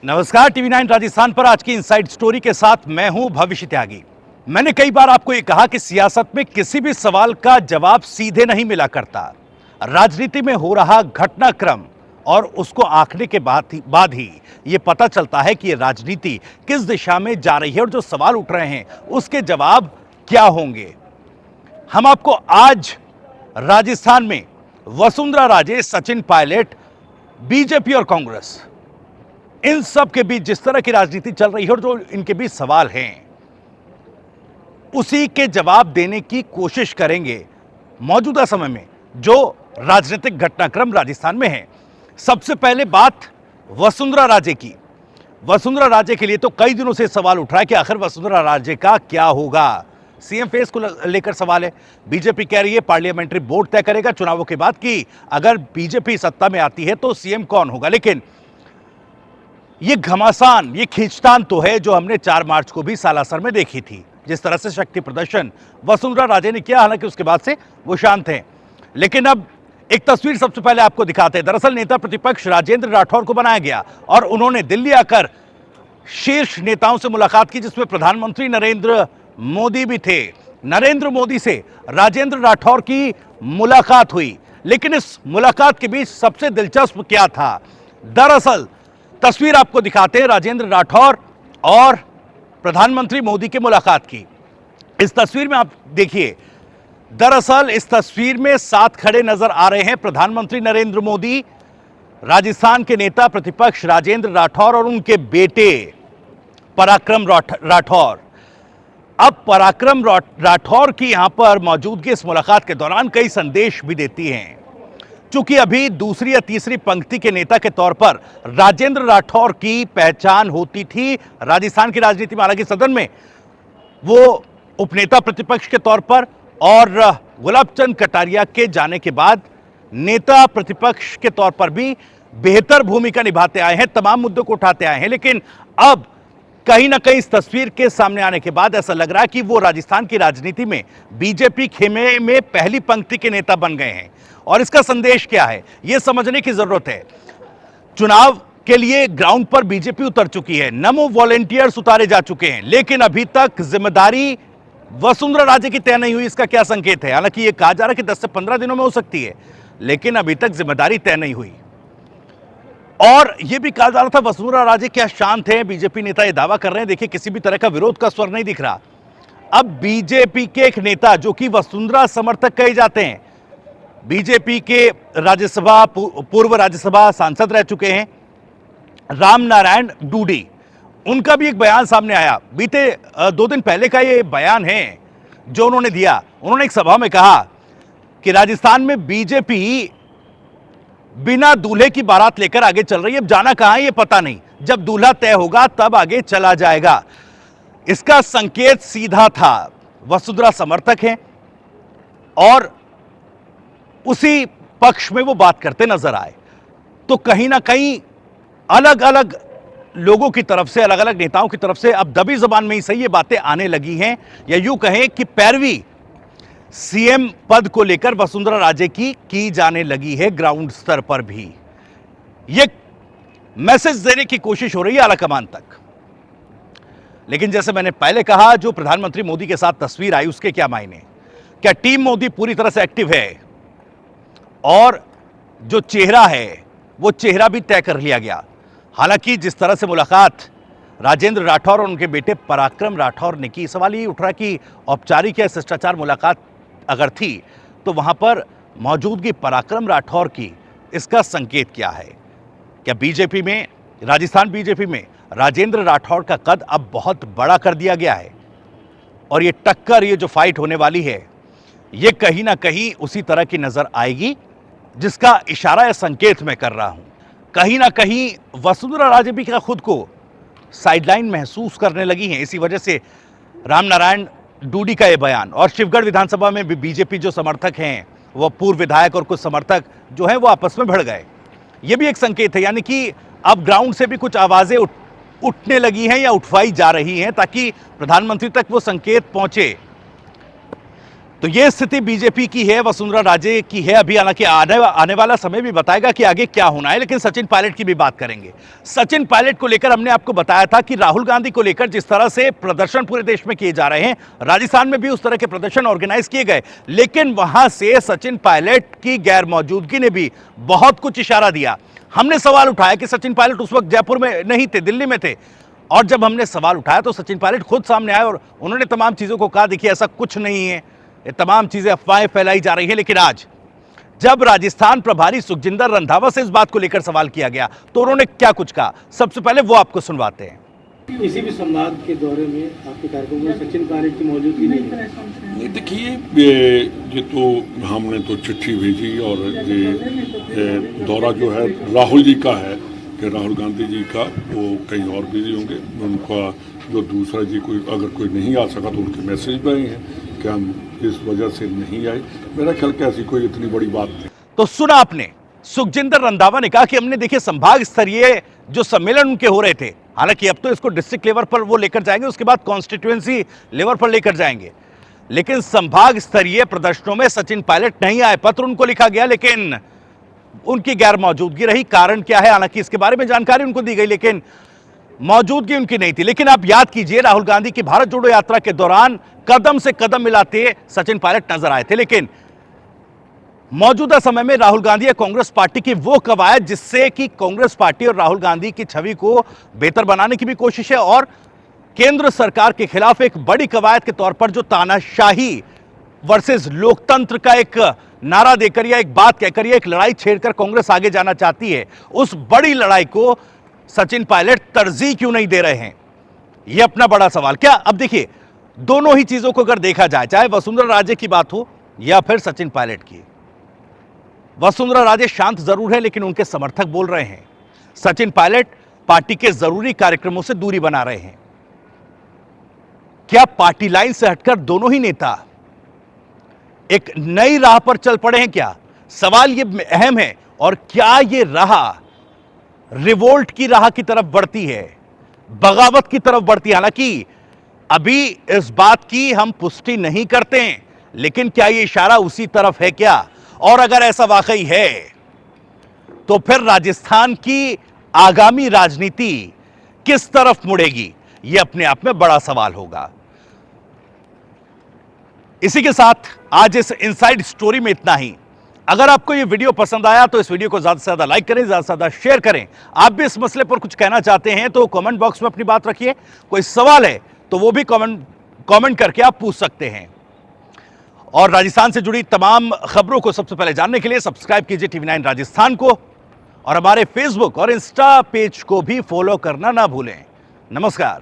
नमस्कार, टीवी 9 राजस्थान पर आज की इनसाइड स्टोरी के साथ मैं हूं भविष्य त्यागी। मैंने कई बार आपको यह कहा कि सियासत में किसी भी सवाल का जवाब सीधे नहीं मिला करता। राजनीति में हो रहा घटनाक्रम और उसको आंकने के बाद ही यह पता चलता है कि यह राजनीति किस दिशा में जा रही है और जो सवाल उठ रहे हैं उसके जवाब क्या होंगे। हम आपको आज राजस्थान में वसुंधरा राजे, सचिन पायलट, बीजेपी और कांग्रेस, इन सब के बीच जिस तरह की राजनीति चल रही है और जो इनके बीच सवाल हैं, उसी के जवाब देने की कोशिश करेंगे मौजूदा समय में जो राजनीतिक घटनाक्रम राजस्थान में है। सबसे पहले बात वसुंधरा राजे की। वसुंधरा राजे के लिए तो कई दिनों से सवाल उठ रहा है कि आखिर वसुंधरा राजे का क्या होगा। सीएम फेस को लेकर सवाल है। बीजेपी कह रही है पार्लियामेंट्री बोर्ड तय करेगा चुनावों के बाद कि अगर बीजेपी सत्ता में आती है तो सीएम कौन होगा। लेकिन ये घमासान, ये खींचतान तो है जो हमने 4 मार्च को भी सालासर में देखी थी। जिस तरह से शक्ति प्रदर्शन वसुंधरा राजे ने किया, हालांकि उसके बाद से वो शांत हैं। लेकिन अब एक तस्वीर सबसे पहले आपको दिखाते हैं। दरअसल नेता प्रतिपक्ष राजेंद्र राठौर को बनाया गया और उन्होंने दिल्ली आकर शीर्ष नेताओं से मुलाकात की, जिसमें प्रधानमंत्री नरेंद्र मोदी भी थे। नरेंद्र मोदी से राजेंद्र राठौर की मुलाकात हुई। लेकिन इस मुलाकात के बीच सबसे दिलचस्प क्या था, दरअसल तस्वीर आपको दिखाते हैं राजेंद्र राठौर और प्रधानमंत्री मोदी की मुलाकात की। इस तस्वीर में आप देखिए, दरअसल इस तस्वीर में साथ खड़े नजर आ रहे हैं प्रधानमंत्री नरेंद्र मोदी, राजस्थान के नेता प्रतिपक्ष राजेंद्र राठौर और उनके बेटे पराक्रम राठौर। अब पराक्रम राठौर की यहां पर मौजूदगी इस मुलाकात के दौरान कई संदेश भी देती हैं। चूंकि अभी दूसरी या तीसरी पंक्ति के नेता के तौर पर राजेंद्र राठौर की पहचान होती थी राजस्थान की राजनीति में, हालांकि सदन में वो उपनेता प्रतिपक्ष के तौर पर और गुलाबचंद कटारिया के जाने के बाद नेता प्रतिपक्ष के तौर पर भी बेहतर भूमिका निभाते आए हैं, तमाम मुद्दों को उठाते आए हैं। लेकिन अब कहीं ना कहीं इस तस्वीर के सामने आने के बाद ऐसा लग रहा है कि वो राजस्थान की राजनीति में बीजेपी खेमे में पहली पंक्ति के नेता बन गए हैं। और इसका संदेश क्या है, यह समझने की जरूरत है। चुनाव के लिए ग्राउंड पर बीजेपी उतर चुकी है, नमो वॉलंटियर्स उतारे जा चुके हैं, लेकिन अभी तक जिम्मेदारी वसुंधरा राजे की तय नहीं हुई। इसका क्या संकेत है? हालांकि यह कहा जा रहा है कि 10 से 15 दिनों में हो सकती है, लेकिन अभी तक जिम्मेदारी तय नहीं हुई। और यह भी कहा जा रहा था वसुंधरा राजे क्या शांत हैं, बीजेपी नेता यह दावा कर रहे हैं। देखिए, किसी भी तरह का विरोध का स्वर नहीं दिख रहा। अब बीजेपी के एक नेता जो कि वसुंधरा समर्थक कहे जाते हैं, बीजेपी के राज्यसभा पूर्व राज्यसभा सांसद रह चुके हैं राम नारायण डूडी, उनका भी एक बयान सामने आया। बीते 2 दिन पहले का ये बयान है जो उन्होंने दिया। उन्होंने एक सभा में कहा कि राजस्थान में बीजेपी बिना दूल्हे की बारात लेकर आगे चल रही है। अब जाना कहां है ये पता नहीं, जब दूल्हा तय होगा तब आगे चला जाएगा। इसका संकेत सीधा था, वसुंधरा समर्थक हैं और उसी पक्ष में वो बात करते नजर आए। तो कहीं ना कहीं अलग अलग लोगों की तरफ से, अलग अलग नेताओं की तरफ से अब दबी जबान में ही सही ये बातें आने लगी हैं, या यूं कहें कि पैरवी सीएम पद को लेकर वसुंधरा राजे की जाने लगी है ग्राउंड स्तर पर भी। ये मैसेज देने की कोशिश हो रही है आलाकमान तक। लेकिन जैसे मैंने पहले कहा, जो प्रधानमंत्री मोदी के साथ तस्वीर आई उसके क्या मायने? क्या टीम मोदी पूरी तरह से एक्टिव है और जो चेहरा है वो चेहरा भी तय कर लिया गया? हालांकि जिस तरह से मुलाकात राजेंद्र राठौर और उनके बेटे पराक्रम राठौर ने की, सवाल ये उठ रहा कि औपचारिक या शिष्टाचार मुलाकात अगर थी तो वहां पर मौजूदगी पराक्रम राठौर की, इसका संकेत क्या है? क्या बीजेपी में, राजस्थान बीजेपी में राजेंद्र राठौर का कद अब बहुत बड़ा कर दिया गया है और ये टक्कर, ये जो फाइट होने वाली है, ये कहीं ना कहीं उसी तरह की नजर आएगी जिसका इशारा या संकेत मैं कर रहा हूं। कहीं ना कहीं वसुंधरा राजे भी क्या खुद को साइडलाइन महसूस करने लगी हैं। इसी वजह से रामनारायण डूडी का यह बयान, और शिवगढ़ विधानसभा में भी बीजेपी जो समर्थक हैं, वो पूर्व विधायक और कुछ समर्थक जो हैं वो आपस में भिड़ गए। ये भी एक संकेत है, यानी कि अब ग्राउंड से भी कुछ आवाजें उठने लगी हैं या उठवाई जा रही हैं ताकि प्रधानमंत्री तक वो संकेत पहुंचे। तो ये स्थिति बीजेपी की है, वसुंधरा राजे की है अभी। हालांकि आने वाला समय भी बताएगा कि आगे क्या होना है। लेकिन सचिन पायलट की भी बात करेंगे। सचिन पायलट को लेकर हमने आपको बताया था कि राहुल गांधी को लेकर जिस तरह से प्रदर्शन पूरे देश में किए जा रहे हैं, राजस्थान में भी उस तरह के प्रदर्शन ऑर्गेनाइज किए गए, लेकिन वहां से सचिन पायलट की गैर मौजूदगी ने भी बहुत कुछ इशारा दिया। हमने सवाल उठाया कि सचिन पायलट उस वक्त जयपुर में नहीं थे, दिल्ली में थे, और जब हमने सवाल उठाया तो सचिन पायलट खुद सामने आए और उन्होंने तमाम चीजों को कहा, देखिए ऐसा कुछ नहीं है, ये तमाम चीजें अफवाहें फैलाई जा रही है। लेकिन आज जब राजस्थान प्रभारी सुखजिंदर रंधावा से इस बात को लेकर सवाल किया गया तो उन्होंने क्या कुछ कहा, सबसे पहले वो आपको सुनवाते हैं। किसी भी संवाद के दौरे में आपके कार्यक्रम में सचिन पायलट की मौजूदगी नहीं। देखिए, ये तो हमने तो चिट्ठी भेजी और ये दौरा जो है राहुल जी का है कि राहुल गांधी जी का, वो कहीं और बिजी होंगे। उनका जो दूसरा जी अगर कोई नहीं आ सका तो उनके मैसेज भी आए हैं कि हम इस वजह से नहीं आए। मेरा ख्याल कि ऐसी कोई इतनी बड़ी बात नहीं। तो सुना आपने, सुखजिंदर रंधावा ने कहा कि हमने देखिए संभाग स्तरीय जो सम्मेलन उनके हो रहे थे, हालांकि अब तो इसको डिस्ट्रिक्ट लेवल पर वो लेकर जाएंगे, उसके बाद कॉन्स्टिट्यूएंसी लेवल पर लेकर जाएंगे, लेकिन संभाग स्तरीय प्रदर्शनों में सचिन पायलट नहीं आए। पत्र उनको लिखा गया लेकिन उनकी गैर मौजूदगी रही। कारण क्या है, हालांकि इसके बारे में जानकारी उनको दी गई लेकिन मौजूदगी उनकी नहीं थी। लेकिन आप याद कीजिए, राहुल गांधी की भारत जोड़ो यात्रा के दौरान कदम से कदम मिलाते सचिन पायलट नजर आए थे। लेकिन मौजूदा समय में राहुल गांधी या कांग्रेस पार्टी की वो कवायद जिससे कि कांग्रेस पार्टी और राहुल गांधी की छवि को बेहतर बनाने की भी कोशिश है, और केंद्र सरकार के खिलाफ एक बड़ी कवायद के तौर पर जो तानाशाही वर्सेस लोकतंत्र का एक नारा देकर या एक बात कहकर या एक लड़ाई छेड़कर कांग्रेस आगे जाना चाहती है, उस बड़ी लड़ाई को सचिन पायलट तरजीह क्यों नहीं दे रहे हैं, यह अपना बड़ा सवाल। क्या अब देखिए, दोनों ही चीजों को अगर देखा जाए, चाहे वसुंधरा राजे की बात हो या फिर सचिन पायलट की, वसुंधरा राजे शांत जरूर है लेकिन उनके समर्थक बोल रहे हैं। सचिन पायलट पार्टी के जरूरी कार्यक्रमों से दूरी बना रहे हैं। क्या पार्टी लाइन से हटकर दोनों ही नेता एक नई राह पर चल पड़े हैं क्या? सवाल यह अहम है। और क्या यह राह रिवोल्ट की राह की तरफ बढ़ती है, बगावत की तरफ बढ़ती है? हालांकि अभी इस बात की हम पुष्टि नहीं करते हैं, लेकिन क्या यह इशारा उसी तरफ है क्या? और अगर ऐसा वाकई है तो फिर राजस्थान की आगामी राजनीति किस तरफ मुड़ेगी, यह अपने आप में बड़ा सवाल होगा। इसी के साथ आज इस इनसाइड स्टोरी में इतना ही। अगर आपको यह वीडियो पसंद आया तो इस वीडियो को ज्यादा से ज्यादा लाइक करें, ज्यादा से ज्यादा शेयर करें। आप भी इस मसले पर कुछ कहना चाहते हैं तो कमेंट बॉक्स में अपनी बात रखिए। कोई सवाल है तो वो भी कमेंट करके आप पूछ सकते हैं। और राजस्थान से जुड़ी तमाम खबरों को सबसे पहले जानने के लिए सब्सक्राइब कीजिए TV9 राजस्थान को, और हमारे फेसबुक और इंस्टा पेज को भी फॉलो करना ना भूलें। नमस्कार।